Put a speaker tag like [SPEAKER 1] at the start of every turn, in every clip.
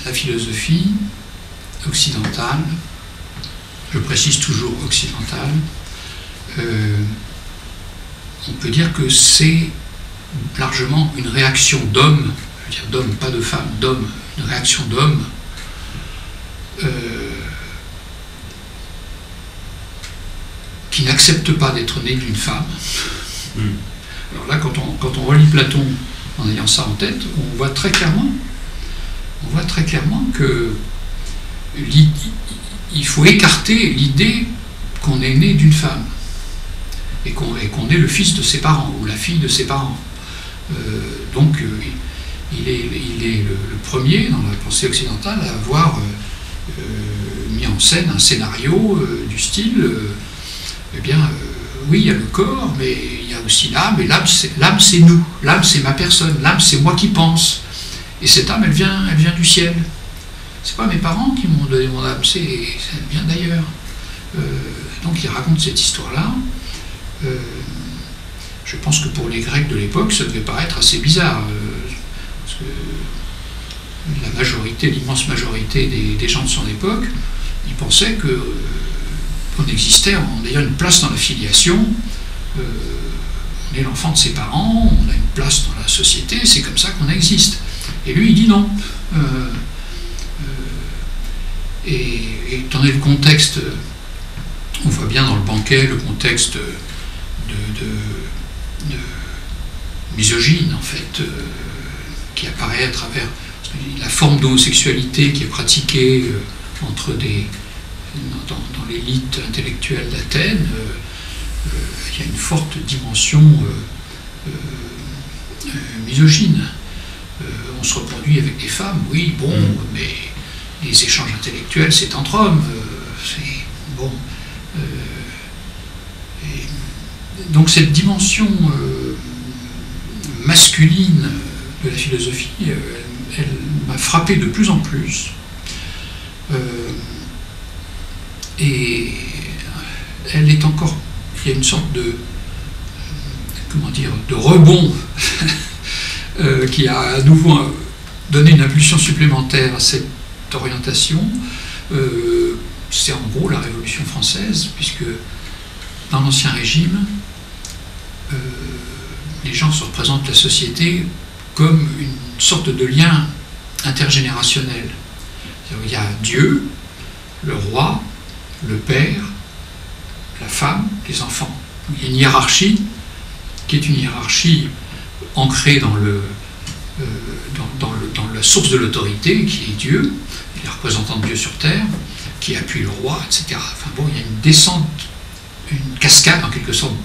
[SPEAKER 1] La philosophie occidentale, je précise toujours occidentale, on peut dire que c'est largement une réaction d'homme, je veux dire d'homme, pas de femme, d'homme, une réaction d'homme qui n'accepte pas d'être né d'une femme. Alors là, quand on relit Platon en ayant ça en tête, on voit très clairement que il faut écarter l'idée qu'on est né d'une femme et qu'on est le fils de ses parents ou la fille de ses parents. Donc il est le premier dans la pensée occidentale à avoir mis en scène un scénario du style oui, il y a le corps, mais il y a aussi l'âme, et l'âme c'est nous, l'âme c'est ma personne, l'âme c'est moi qui pense. Et cette âme, elle vient du ciel. C'est pas mes parents qui m'ont donné mon âme, elle vient d'ailleurs. Donc il raconte cette histoire-là. Je pense que pour les Grecs de l'époque, ça devait paraître assez bizarre. Parce que la majorité, l'immense majorité des gens de son époque, ils pensaient qu'on existait en ayant une place dans la filiation. On est l'enfant de ses parents, on a une place dans la société, c'est comme ça qu'on existe. Et lui, il dit non. Et étant donné le contexte, on voit bien dans le banquet le contexte de misogyne, en fait, qui apparaît à travers la forme d'homosexualité qui est pratiquée dans l'élite intellectuelle d'Athènes. Il y a une forte dimension misogyne. On se reproduit avec des femmes, oui, bon, mais les échanges intellectuels, c'est entre hommes. Bon. Donc cette dimension masculine de la philosophie, elle m'a frappé de plus en plus. Et elle est encore... Il y a une sorte de rebond qui a à nouveau donné une impulsion supplémentaire à cette orientation. C'est en gros la Révolution française, puisque dans l'Ancien Régime, les gens se représentent la société comme une sorte de lien intergénérationnel. Il y a Dieu, le roi, le père, la femme, les enfants. Il y a une hiérarchie qui est une hiérarchie ancrée dans la source de l'autorité, qui est Dieu, les représentants de Dieu sur terre, qui appuie le roi, etc. Enfin bon, il y a une descente, une cascade en quelque sorte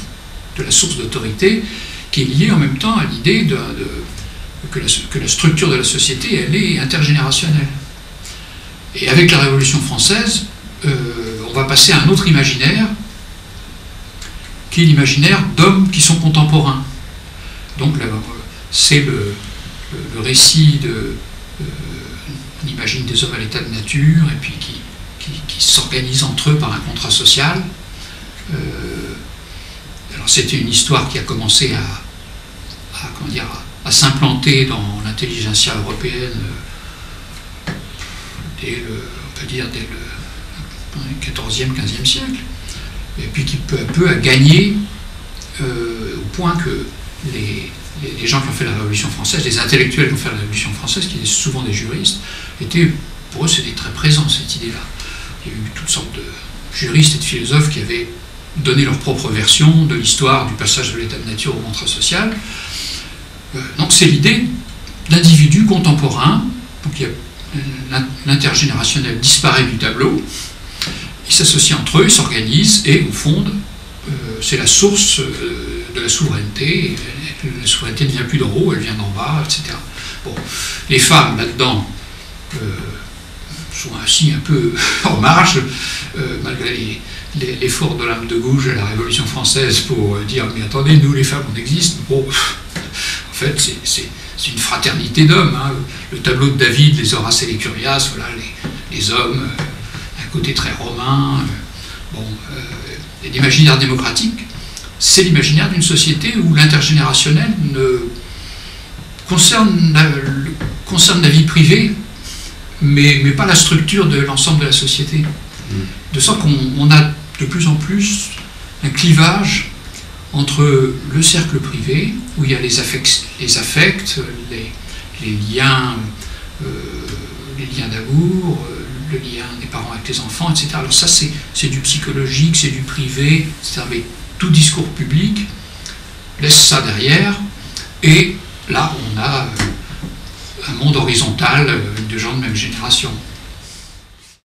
[SPEAKER 1] de la source d'autorité qui est liée en même temps à l'idée que la structure de la société, elle est intergénérationnelle. Et avec la Révolution française, on va passer à un autre imaginaire, qui est l'imaginaire d'hommes qui sont contemporains. Donc c'est le récit on imagine des hommes à l'état de nature, et puis qui s'organisent entre eux par un contrat social. Alors c'était une histoire qui a commencé à s'implanter dans l'intelligentsia européenne dès le 14e, 15e siècle, et puis qui peu à peu a gagné au point que les gens qui ont fait la Révolution française, les intellectuels qui ont fait la Révolution française, qui étaient souvent des juristes, pour eux c'était très présent cette idée-là. Il y a eu toutes sortes de juristes et de philosophes qui avaient donné leur propre version de l'histoire du passage de l'état de nature au contrat social. Donc c'est l'idée d'individus contemporains. Donc l'intergénérationnel disparaît du tableau, ils s'associent entre eux, ils s'organisent et au fond, c'est la source de la souveraineté. La souveraineté ne vient plus d'en haut, elle vient d'en bas, etc. Bon, les femmes là-dedans sont ainsi un peu en marge, malgré l'effort de l'âme de gauche à la Révolution française pour dire mais attendez, nous les femmes on existe. Bon, en fait c'est une fraternité d'hommes, hein. Le tableau de David, les Horaces et les Curias, voilà les hommes, un côté très romain. Et l'imaginaire démocratique, c'est l'imaginaire d'une société où l'intergénérationnel ne concerne la vie privée, mais pas la structure de l'ensemble de la société. De sorte qu'on a de plus en plus un clivage entre le cercle privé, où il y a les affects, les liens d'amour, le lien des parents avec les enfants, etc. Alors ça, c'est du psychologique, c'est du privé, etc. Mais tout discours public laisse ça derrière, et là, on a un monde horizontal de gens de même génération.